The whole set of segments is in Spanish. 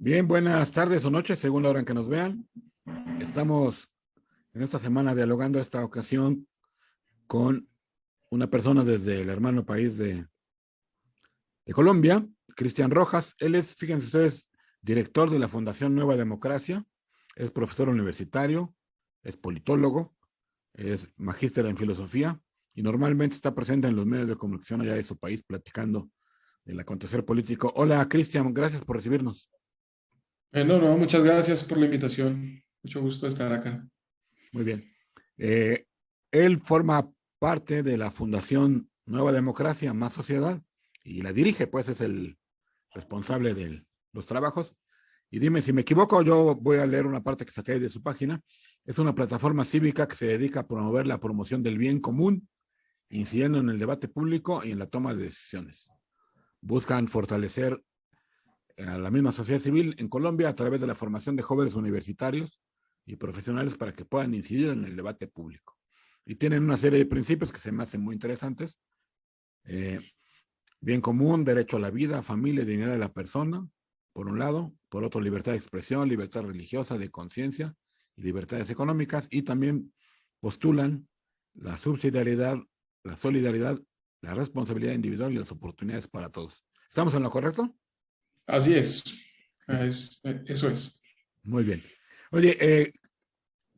Bien, buenas tardes o noches, según la hora en que nos vean. Estamos en esta semana dialogando esta ocasión con una persona desde el hermano país de Colombia, Cristian Rojas. Él es, fíjense ustedes, director de la Fundación Nueva Democracia, es profesor universitario, es politólogo, es magíster en filosofía y normalmente está presente en los medios de comunicación allá de su país platicando del acontecer político. Hola, Cristian, gracias por recibirnos. No, muchas gracias por la invitación. Mucho gusto estar acá. Muy bien. Eh, Él forma parte de la Fundación Nueva Democracia Más Sociedad y la dirige, pues es el responsable de los trabajos. Y dime si me equivoco, yo voy a leer una parte que saqué de su página. Es una plataforma cívica que se dedica a promover la promoción del bien común, incidiendo en el debate público y en la toma de decisiones. Buscan fortalecer a la misma sociedad civil en Colombia a través de la formación de jóvenes universitarios y profesionales para que puedan incidir en el debate público. Y tienen una serie de principios que se me hacen muy interesantes. Eh, Bien común, derecho a la vida, familia y dignidad de la persona, por un lado. Por otro, libertad de expresión, libertad religiosa, de conciencia y libertades económicas. Y también postulan la subsidiariedad, la solidaridad, la responsabilidad individual y las oportunidades para todos. ¿Estamos en lo correcto? Así es. Bien, Eso es. muy bien. Oye,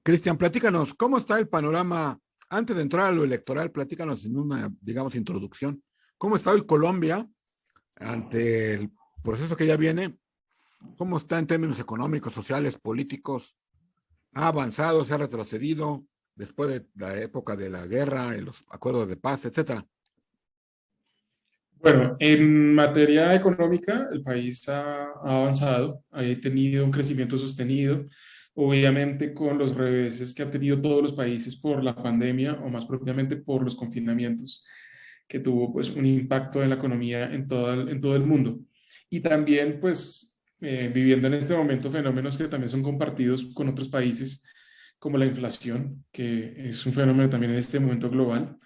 Cristian, platícanos, ¿cómo está el panorama antes de entrar a lo electoral? Platícanos en una, digamos, introducción. ¿Cómo está hoy Colombia ante el proceso que ya viene? ¿Cómo está en términos económicos, sociales, políticos? ¿Ha avanzado, se ha retrocedido después de la época de la guerra, los acuerdos de paz, etcétera? Bueno, en materia económica, el país ha avanzado, ha tenido un crecimiento sostenido, obviamente con los reveses que han tenido todos los países por la pandemia o más propiamente por los confinamientos, que tuvo pues un impacto en la economía en todo el mundo. Y también pues viviendo en este momento fenómenos que también son compartidos con otros países, como la inflación, que es un fenómeno también en este momento global.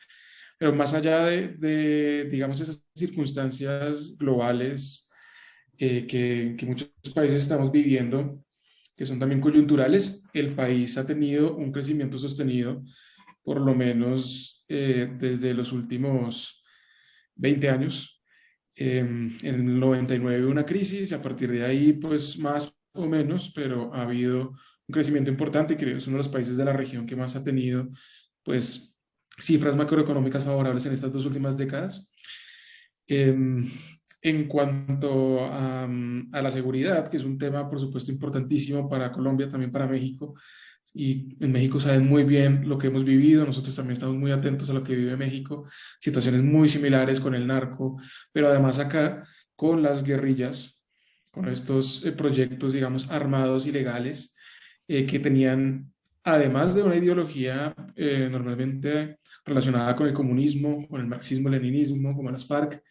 Pero más allá digamos, esas circunstancias globales que muchos países estamos viviendo, que son también coyunturales, el país ha tenido un crecimiento sostenido, por lo menos desde los últimos 20 años. En el 99 hubo una crisis, y a partir de ahí, pues más o menos, pero ha habido un crecimiento importante y creo que es uno de los países de la región que más ha tenido, pues, cifras macroeconómicas favorables en estas dos últimas décadas. Eh, en cuanto a la seguridad, que es un tema, por supuesto, importantísimo para Colombia, también para México, y en México saben muy bien lo que hemos vivido, nosotros también estamos muy atentos a lo que vive México, situaciones muy similares con el narco, pero además acá con las guerrillas, con estos proyectos, digamos, armados ilegales que tenían, además de una ideología normalmente relacionada con el comunismo, con el marxismo-leninismo, como las FARC,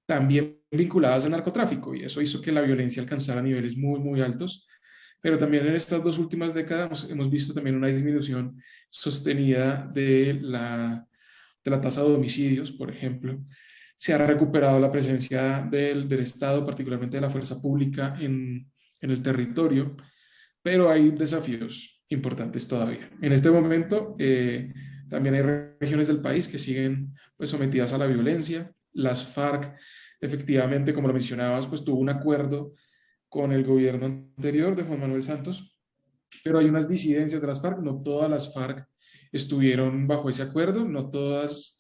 también vinculadas al narcotráfico, y eso hizo que la violencia alcanzara niveles muy, muy altos. Pero también en estas dos últimas décadas hemos visto también una disminución sostenida de la tasa de homicidios, por ejemplo. Se ha recuperado la presencia del Estado, particularmente de la fuerza pública en el territorio, pero hay desafíos importantes todavía. En este momento también hay regiones del país que siguen pues, sometidas a la violencia. Las FARC, efectivamente, como lo mencionabas, pues tuvo un acuerdo con el gobierno anterior de Juan Manuel Santos, pero hay unas disidencias de las FARC, no todas las FARC estuvieron bajo ese acuerdo, no todas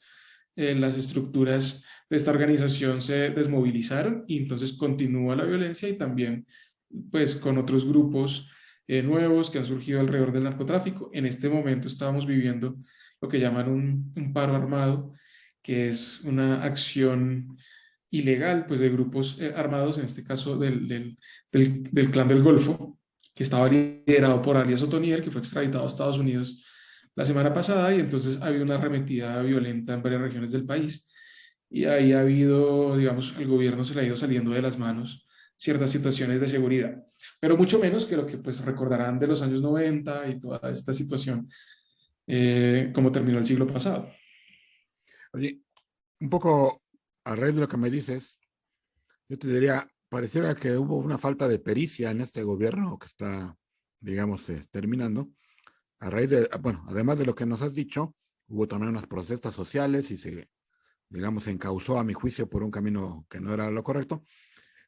las estructuras de esta organización se desmovilizaron y entonces continúa la violencia y también pues con otros grupos nuevos que han surgido alrededor del narcotráfico. En este momento estábamos viviendo lo que llaman un paro armado, que es una acción ilegal pues de grupos armados, en este caso del Clan del Golfo, que estaba liderado por alias Otoniel, que fue extraditado a Estados Unidos la semana pasada, y entonces ha habido una arremetida violenta en varias regiones del país, y ahí ha habido, digamos, el gobierno se le ha ido saliendo de las manos ciertas situaciones de seguridad, pero mucho menos que lo que pues recordarán de los años 90 y toda esta situación, como terminó el siglo pasado. Oye, un poco a raíz de lo que me dices, yo te diría, pareciera que hubo una falta de pericia en este gobierno que está, digamos, terminando. A raíz de, bueno, además de lo que nos has dicho, hubo también unas protestas sociales y se, digamos, se encauzó a mi juicio por un camino que no era lo correcto.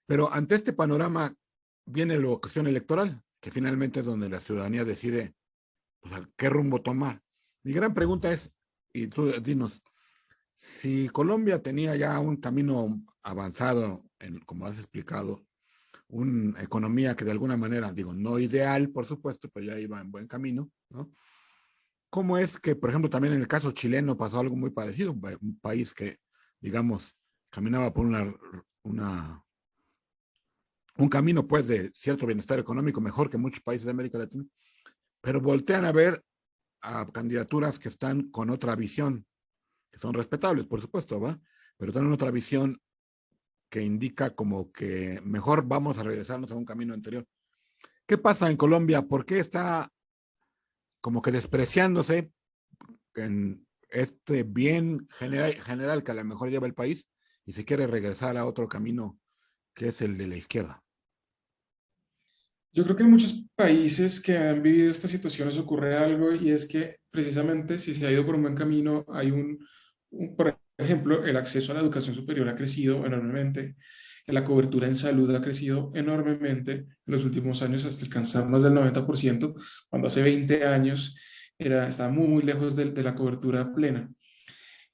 Pero ante este panorama viene la cuestión electoral, que finalmente es donde la ciudadanía decide, pues, qué rumbo tomar. Mi gran pregunta es, y tú dinos, si Colombia tenía ya un camino avanzado, como has explicado, una economía que de alguna manera, digo, no ideal, por supuesto, pero ya iba en buen camino, ¿no? ¿Cómo es que, por ejemplo, también en el caso chileno pasó algo muy parecido? Un país que, digamos, caminaba por una, un camino, pues, de cierto bienestar económico, mejor que muchos países de América Latina, pero voltean a ver a candidaturas que están con otra visión, que son respetables, por supuesto, ¿va? Pero tienen otra visión que indica como que mejor vamos a regresarnos a un camino anterior. ¿Qué pasa en Colombia? ¿Por qué está como que despreciándose en este bien general que a lo mejor lleva el país y se quiere regresar a otro camino que es el de la izquierda? Yo creo que en muchos países que han vivido estas situaciones ocurre algo y es que precisamente si se ha ido por un buen camino, hay por ejemplo, el acceso a la educación superior ha crecido enormemente, la cobertura en salud ha crecido enormemente en los últimos años hasta alcanzar más del 90%, cuando hace 20 años estaba muy, muy lejos de la cobertura plena.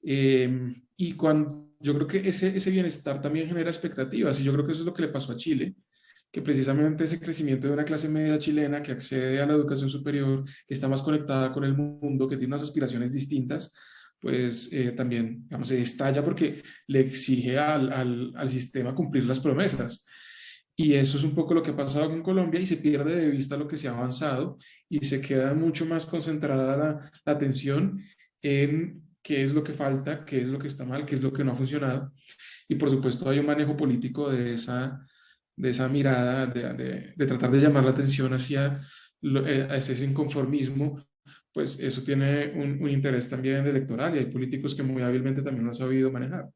Y yo creo que ese bienestar también genera expectativas y yo creo que eso es lo que le pasó a Chile, que precisamente ese crecimiento de una clase media chilena que accede a la educación superior, que está más conectada con el mundo, que tiene unas aspiraciones distintas, pues también, digamos, se estalla porque le exige al sistema cumplir las promesas. Y eso es un poco lo que ha pasado con Colombia y se pierde de vista lo que se ha avanzado y se queda mucho más concentrada la atención en qué es lo que falta, qué es lo que está mal, qué es lo que no ha funcionado. Y por supuesto hay un manejo político de esa mirada, de tratar de llamar la atención hacia a ese inconformismo, pues eso tiene un interés también electoral y hay políticos que muy hábilmente también lo han sabido manejar.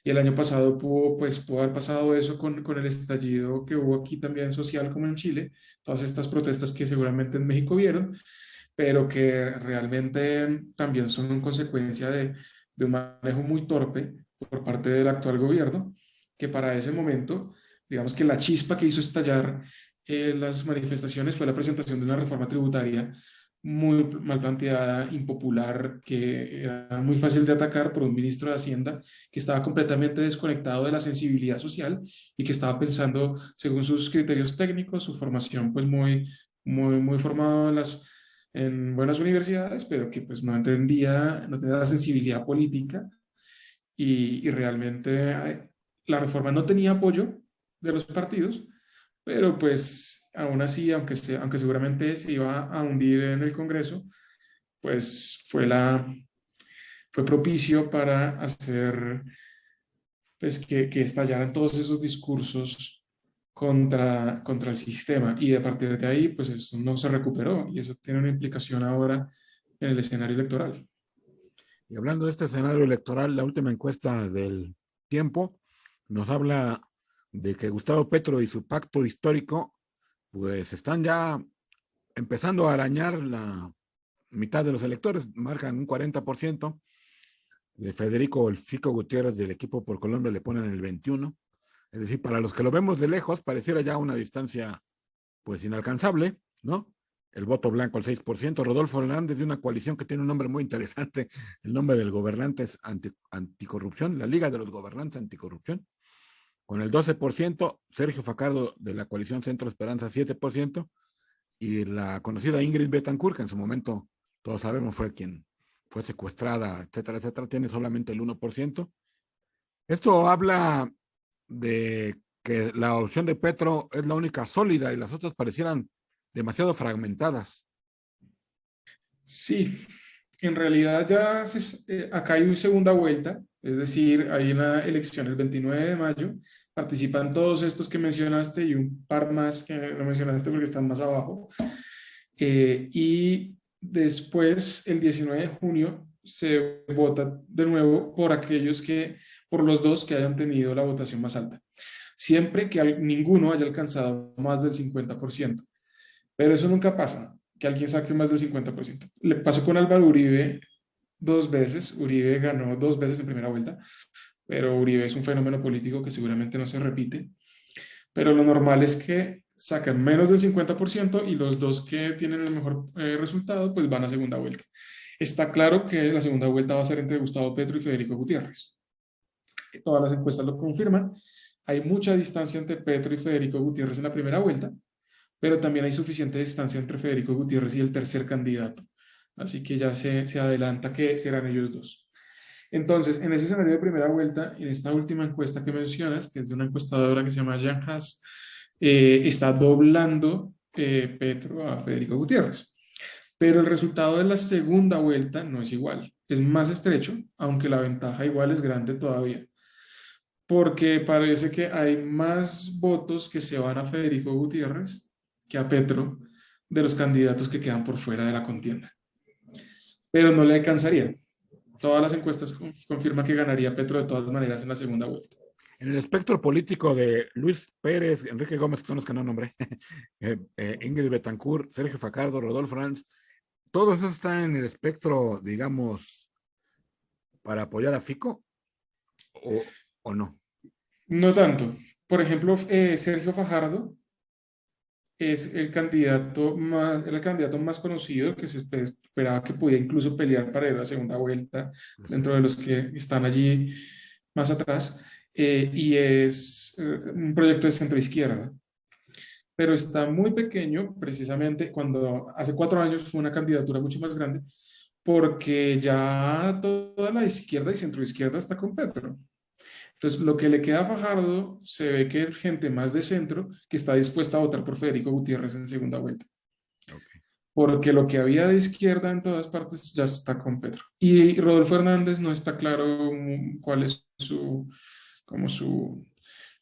Y el año pasado pudo haber pasado eso con el estallido que hubo aquí también social como en Chile, todas estas protestas que seguramente en México vieron, pero que realmente también son una consecuencia de un manejo muy torpe por parte del actual gobierno, que para ese momento, digamos que la chispa que hizo estallar las manifestaciones fue la presentación de una reforma tributaria muy mal planteada, impopular, que era muy fácil de atacar por un ministro de Hacienda que estaba completamente desconectado de la sensibilidad social y que estaba pensando según sus criterios técnicos, su formación pues muy formado en buenas universidades, pero que pues no tenía la sensibilidad política y realmente la reforma no tenía apoyo de los partidos, pero pues aún así, aunque seguramente se iba a hundir en el Congreso, pues fue propicio para hacer pues, que estallaran todos esos discursos contra el sistema. Y a partir de ahí, pues eso no se recuperó y eso tiene una implicación ahora en el escenario electoral. Y hablando de este escenario electoral, la última encuesta del Tiempo nos habla de que Gustavo Petro y su pacto histórico pues están ya empezando a arañar la mitad de los electores, marcan un 40%. De Federico El Fico Gutiérrez del equipo por Colombia le ponen el 21%. Es decir, para los que lo vemos de lejos, pareciera ya una distancia pues inalcanzable, ¿no? El voto blanco al 6%. Rodolfo Hernández de una coalición que tiene un nombre muy interesante. El nombre del gobernante es Anticorrupción, la Liga de los Gobernantes Anticorrupción, con el 12%. Sergio Fajardo de la coalición Centro Esperanza 7%. Y la conocida Ingrid Betancourt, que en su momento todos sabemos fue quien fue secuestrada, etcétera, etcétera, tiene solamente el 1%. Esto habla de que la opción de Petro es la única sólida y las otras parecieran demasiado fragmentadas. Sí, en realidad acá hay una segunda vuelta, es decir, hay una elección el 29 de mayo, participan todos estos que mencionaste y un par más que no mencionaste porque están más abajo. Y después, el 19 de junio, se vota de nuevo por los dos que hayan tenido la votación más alta. siempre que ninguno haya alcanzado más del 50%. Pero eso nunca pasa, que alguien saque más del 50%. Le pasó con Álvaro Uribe 2 veces. Uribe ganó 2 veces en primera vuelta, pero Uribe es un fenómeno político que seguramente no se repite. Pero lo normal es que sacan menos del 50% y los dos que tienen el mejor resultado pues van a segunda vuelta. Está claro que la segunda vuelta va a ser entre Gustavo Petro y Federico Gutiérrez. Todas las encuestas lo confirman. Hay mucha distancia entre Petro y Federico Gutiérrez en la primera vuelta, pero también hay suficiente distancia entre Federico Gutiérrez y el tercer candidato. Así que ya se adelanta que serán ellos dos. Entonces, en ese escenario de primera vuelta, en esta última encuesta que mencionas, que es de una encuestadora que se llama Jan Haas, está doblando Petro a Federico Gutiérrez. Pero el resultado de la segunda vuelta no es igual. Es más estrecho, aunque la ventaja igual es grande todavía. Porque parece que hay más votos que se van a Federico Gutiérrez que a Petro de los candidatos que quedan por fuera de la contienda. Pero no le alcanzaría. Todas las encuestas confirman que ganaría Petro de todas maneras en la segunda vuelta. En el espectro político de Luis Pérez, Enrique Gómez, que son los que no nombré, Ingrid Betancourt, Sergio Fajardo, Rodolfo Franz, todo eso está en el espectro, digamos, para apoyar a Fico o no. No tanto. Por ejemplo, Sergio Fajardo es el candidato más conocido que se esperaba que pudiera incluso pelear para ir a la segunda vuelta dentro de los que están allí más atrás, y es un proyecto de centro izquierda, pero está muy pequeño precisamente cuando hace 4 años fue una candidatura mucho más grande porque ya toda la izquierda y centro izquierda está con Petro. Entonces, lo que le queda a Fajardo se ve que es gente más de centro que está dispuesta a votar por Federico Gutiérrez en segunda vuelta. Okay. Porque lo que había de izquierda en todas partes ya está con Petro. Y Rodolfo Hernández no está claro cuál es como su...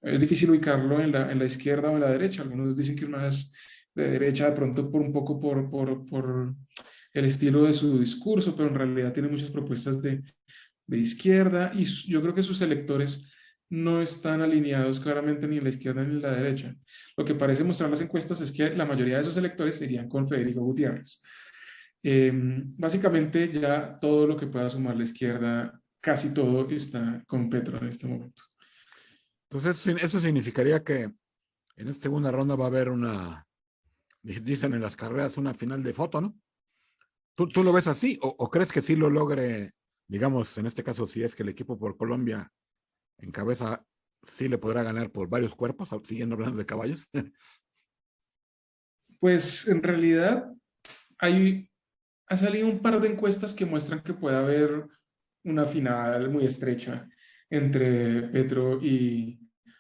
Es difícil ubicarlo en la izquierda o en la derecha. Algunos dicen que es más de derecha, de pronto por un poco por el estilo de su discurso, pero en realidad tiene muchas propuestas de izquierda y yo creo que sus electores no están alineados claramente ni en la izquierda ni en la derecha. Lo que parece mostrar las encuestas es que la mayoría de esos electores serían con Federico Gutiérrez. Básicamente ya todo lo que pueda sumar la izquierda, casi todo está con Petro en este momento. Entonces, eso significaría que en esta segunda ronda va a haber dicen en las carreras, una final de foto, ¿no? ¿Tú lo ves así o crees que sí lo logre, digamos, en este caso, si es que el equipo por Colombia encabeza, sí le podrá ganar por varios cuerpos, siguiendo hablando de caballos? Pues en realidad ha salido un par de encuestas que muestran que puede haber una final muy estrecha entre Petro y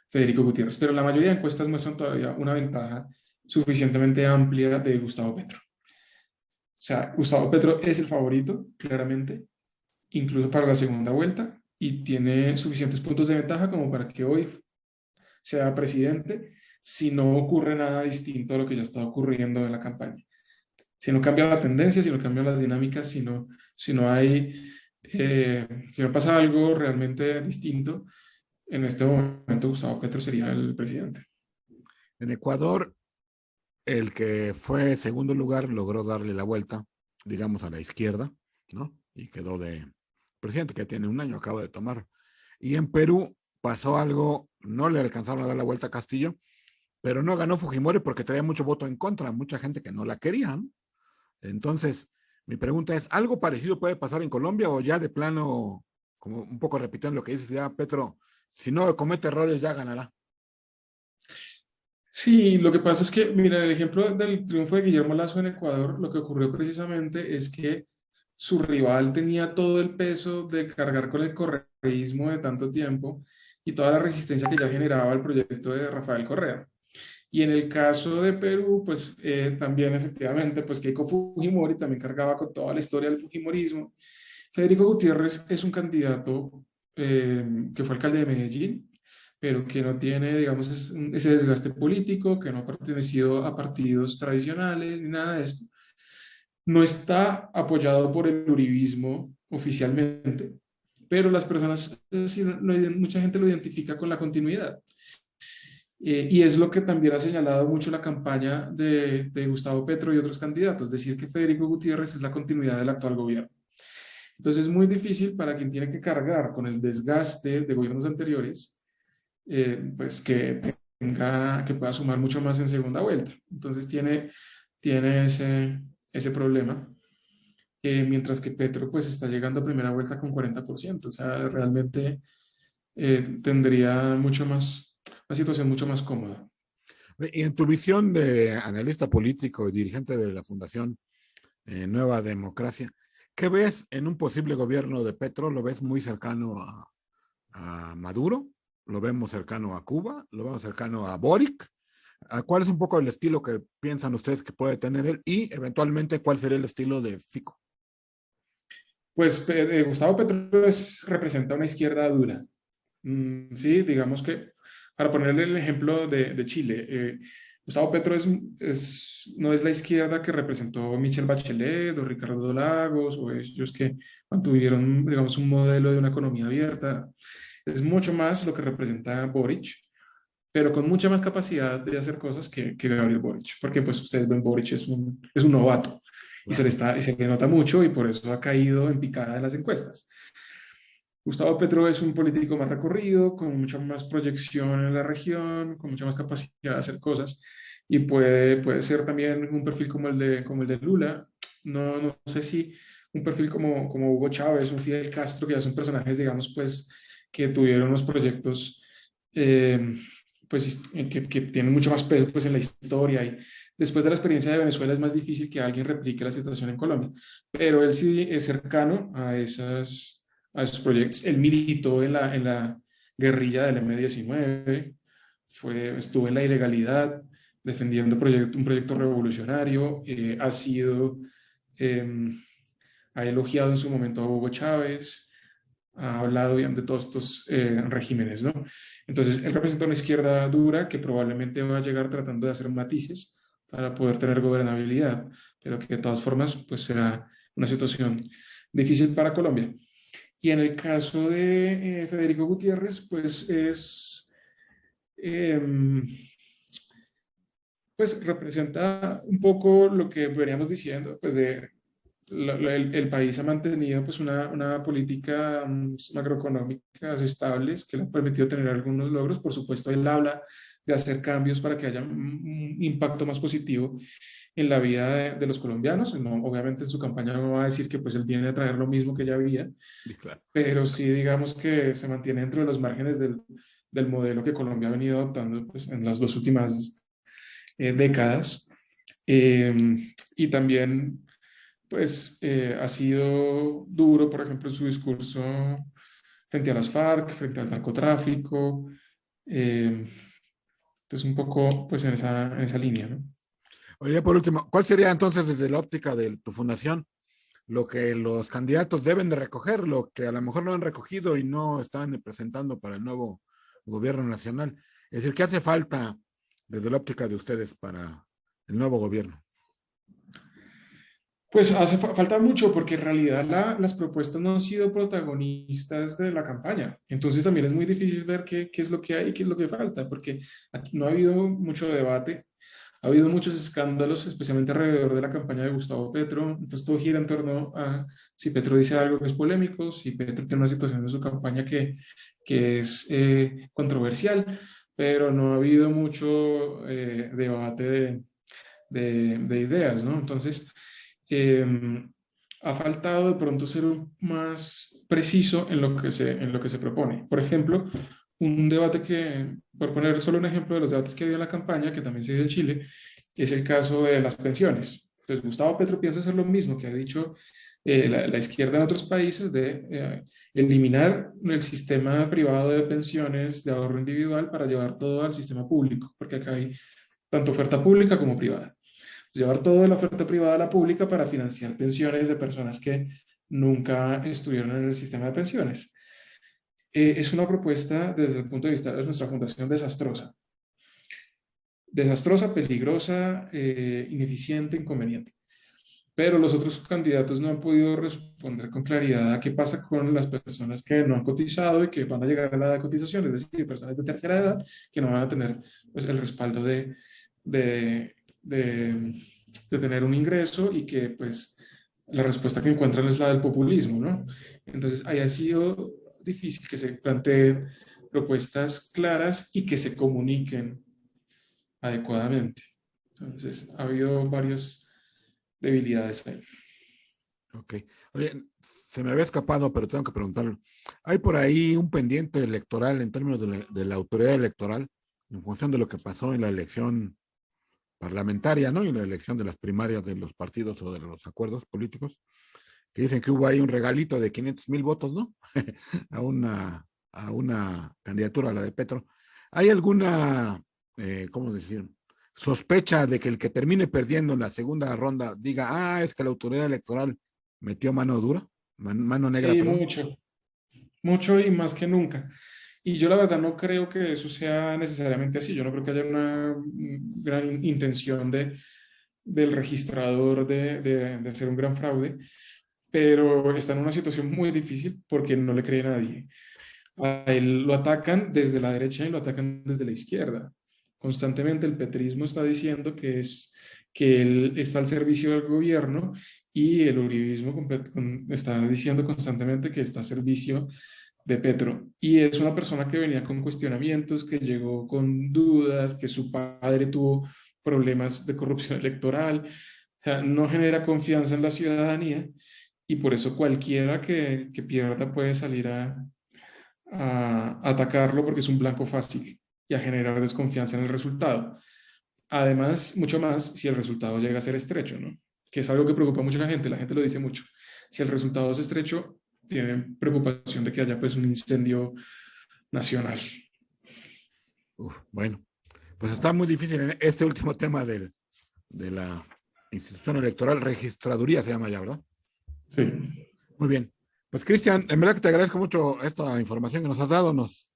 Federico Gutiérrez, pero la mayoría de encuestas muestran todavía una ventaja suficientemente amplia de Gustavo Petro. O sea, Gustavo Petro es el favorito, claramente, incluso para la segunda vuelta, y tiene suficientes puntos de ventaja como para que hoy sea presidente si no ocurre nada distinto a lo que ya está ocurriendo en la campaña. Si no cambia la tendencia, si no cambian las dinámicas, si no pasa algo realmente distinto, en este momento Gustavo Petro sería el presidente. En Ecuador, el que fue segundo lugar logró darle la vuelta, digamos, a la izquierda, ¿no? Y quedó de presidente, que tiene un año, acaba de tomar. Y en Perú pasó algo, no le alcanzaron a dar la vuelta a Castillo, pero no ganó Fujimori porque traía mucho voto en contra, mucha gente que no la quería, ¿no? Entonces, mi pregunta es, ¿algo parecido puede pasar en Colombia o ya de plano, como un poco repitiendo lo que dices, ya Petro, si no comete errores ya ganará? Sí, lo que pasa es que, mira, el ejemplo del triunfo de Guillermo Lasso en Ecuador, lo que ocurrió precisamente es que su rival tenía todo el peso de cargar con el correísmo de tanto tiempo y toda la resistencia que ya generaba el proyecto de Rafael Correa. Y en el caso de Perú, pues también efectivamente, pues Keiko Fujimori también cargaba con toda la historia del Fujimorismo. Federico Gutiérrez es un candidato que fue alcalde de Medellín, pero que no tiene, digamos, ese desgaste político, que no ha pertenecido a partidos tradicionales ni nada de esto. No está apoyado por el uribismo oficialmente, pero las personas, mucha gente lo identifica con la continuidad. Y es lo que también ha señalado mucho la campaña de Gustavo Petro y otros candidatos, decir que Federico Gutiérrez es la continuidad del actual gobierno. Entonces es muy difícil para quien tiene que cargar con el desgaste de gobiernos anteriores, pues que pueda sumar mucho más en segunda vuelta. Entonces tiene ese problema, mientras que Petro pues está llegando a primera vuelta con 40%, o sea, realmente tendría una situación mucho más cómoda. Y en tu visión de analista político y dirigente de la Fundación Nueva Democracia, ¿qué ves en un posible gobierno de Petro? ¿Lo ves muy cercano a Maduro? ¿Lo vemos cercano a Cuba? ¿Lo vemos cercano a Boric? ¿Cuál es un poco el estilo que piensan ustedes que puede tener él? Y eventualmente, ¿cuál sería el estilo de Fico? Pues Gustavo Petro representa una izquierda dura. Sí, digamos que, para ponerle el ejemplo de Chile, Gustavo Petro no es la izquierda que representó Michelle Bachelet o Ricardo Lagos o ellos que mantuvieron, digamos, un modelo de una economía abierta. Es mucho más lo que representa Boric, pero con mucha más capacidad de hacer cosas que Gabriel Boric, porque pues ustedes ven, Boric es un novato y Claro. se le nota mucho y por eso ha caído en picada en las encuestas. Gustavo Petro es un político más recorrido, con mucha más proyección en la región, con mucha más capacidad de hacer cosas y puede ser también un perfil como el de Lula. No sé si un perfil como Hugo Chávez o Fidel Castro, que ya son personajes, digamos, pues, que tuvieron unos proyectos eh, pues, que tienen mucho más peso pues, en la historia. Y después de la experiencia de Venezuela es más difícil que alguien replique la situación en Colombia, pero él sí es cercano a esos proyectos. Él militó en la guerrilla del M-19, estuvo en la ilegalidad defendiendo un proyecto revolucionario, eh, ha elogiado en su momento a Hugo Chávez, ha hablado bien de todos estos regímenes, ¿no? Entonces, él representa una izquierda dura que probablemente va a llegar tratando de hacer matices para poder tener gobernabilidad, pero que de todas formas, pues será una situación difícil para Colombia. Y en el caso de Federico Gutiérrez, eh, pues representa un poco lo que veníamos diciendo, pues el país ha mantenido pues una política macroeconómica estables que le ha permitido tener algunos logros. Por supuesto, él habla de hacer cambios para que haya un impacto más positivo en la vida de los colombianos. No, obviamente en su campaña no va a decir que pues él viene a traer lo mismo que ya había, Sí, claro. pero sí digamos que se mantiene dentro de los márgenes del modelo que Colombia ha venido adoptando pues, en las dos últimas décadas. Eh, y también pues ha sido duro, por ejemplo, en su discurso frente a las FARC, frente al narcotráfico. eh, entonces, un poco pues en esa línea, ¿no? Oye, por último, ¿cuál sería entonces desde la óptica de tu fundación lo que los candidatos deben de recoger, lo que a lo mejor no han recogido y no están presentando para el nuevo gobierno nacional? Es decir, ¿qué hace falta desde la óptica de ustedes para el nuevo gobierno? Pues hace falta mucho porque en realidad las propuestas no han sido protagonistas de la campaña. Entonces también es muy difícil ver qué es lo que hay y qué es lo que falta, porque aquí no ha habido mucho debate, ha habido muchos escándalos, especialmente alrededor de la campaña de Gustavo Petro. Entonces todo gira en torno a si Petro dice algo que es polémico, si Petro tiene una situación en su campaña que es controversial, pero no ha habido mucho debate de ideas, ¿no? Entonces, eh, ha faltado de pronto ser más preciso en lo que se propone. Por ejemplo, un debate por poner solo un ejemplo de los debates que ha habido en la campaña, que también se dio en Chile, es el caso de las pensiones. Entonces, Gustavo Petro piensa hacer lo mismo que ha dicho la izquierda en otros países de eliminar el sistema privado de pensiones de ahorro individual para llevar todo al sistema público, porque acá hay tanto oferta pública como privada. Llevar toda la oferta privada a la pública para financiar pensiones de personas que nunca estuvieron en el sistema de pensiones. Es una propuesta desde el punto de vista de nuestra fundación desastrosa. Desastrosa, peligrosa, ineficiente, inconveniente. pero los otros candidatos no han podido responder con claridad a qué pasa con las personas que no han cotizado y que van a llegar a la edad de cotización, es decir, personas de tercera edad que no van a tener pues, el respaldo de, de, de tener un ingreso y que pues la respuesta que encuentran es la del populismo, ¿no? Entonces, ahí ha sido difícil que se planteen propuestas claras y que se comuniquen adecuadamente. Entonces, ha habido varias debilidades ahí. Ok. Oye, se me había escapado, pero tengo que preguntarlo. ¿Hay por ahí un pendiente electoral en términos de la autoridad electoral en función de lo que pasó en la elección parlamentaria, ¿no? Y la elección de las primarias de los partidos o de los acuerdos políticos, que dicen que hubo ahí un regalito de 500,000 votos, ¿no? a una candidatura, a la de Petro. ¿Hay alguna, cómo decir, sospecha de que el que termine perdiendo en la segunda ronda diga, ah, es que la autoridad electoral metió mano dura, mano negra, Sí, perdón? mucho, mucho y más que nunca. Y yo la verdad no creo que eso sea necesariamente así. Yo no creo que haya una gran intención del registrador de hacer un gran fraude, pero está en una situación muy difícil porque no le cree a nadie. A él lo atacan desde la derecha y lo atacan desde la izquierda. Constantemente el petrismo está diciendo que él está al servicio del gobierno y el uribismo está diciendo constantemente que está a servicio de Petro. Y es una persona que venía con cuestionamientos, que llegó con dudas, que su padre tuvo problemas de corrupción electoral. O sea, no genera confianza en la ciudadanía y por eso cualquiera que pierda puede salir a atacarlo porque es un blanco fácil y a generar desconfianza en el resultado. Además, mucho más si el resultado llega a ser estrecho, ¿no? Que es algo que preocupa a mucha gente, la gente lo dice mucho. Si el resultado es estrecho, tienen preocupación de que haya pues un incendio nacional. Uf, bueno, pues está muy difícil en este último tema de la institución electoral, registraduría se llama ya, ¿verdad? Sí. Muy bien. Pues Cristian, en verdad que te agradezco mucho esta información que nos has dado, nos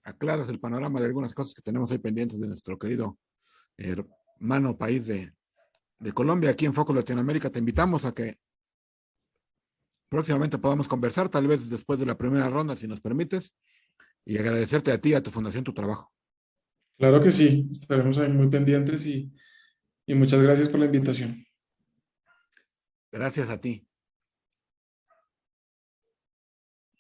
aclaras el panorama de algunas cosas que tenemos ahí pendientes de nuestro querido hermano país de Colombia, aquí en Foco Latinoamérica. Te invitamos a que próximamente podamos conversar, tal vez después de la primera ronda, si nos permites, y agradecerte a ti y a tu fundación tu trabajo. Claro que sí, estaremos ahí muy pendientes y muchas gracias por la invitación. Gracias a ti.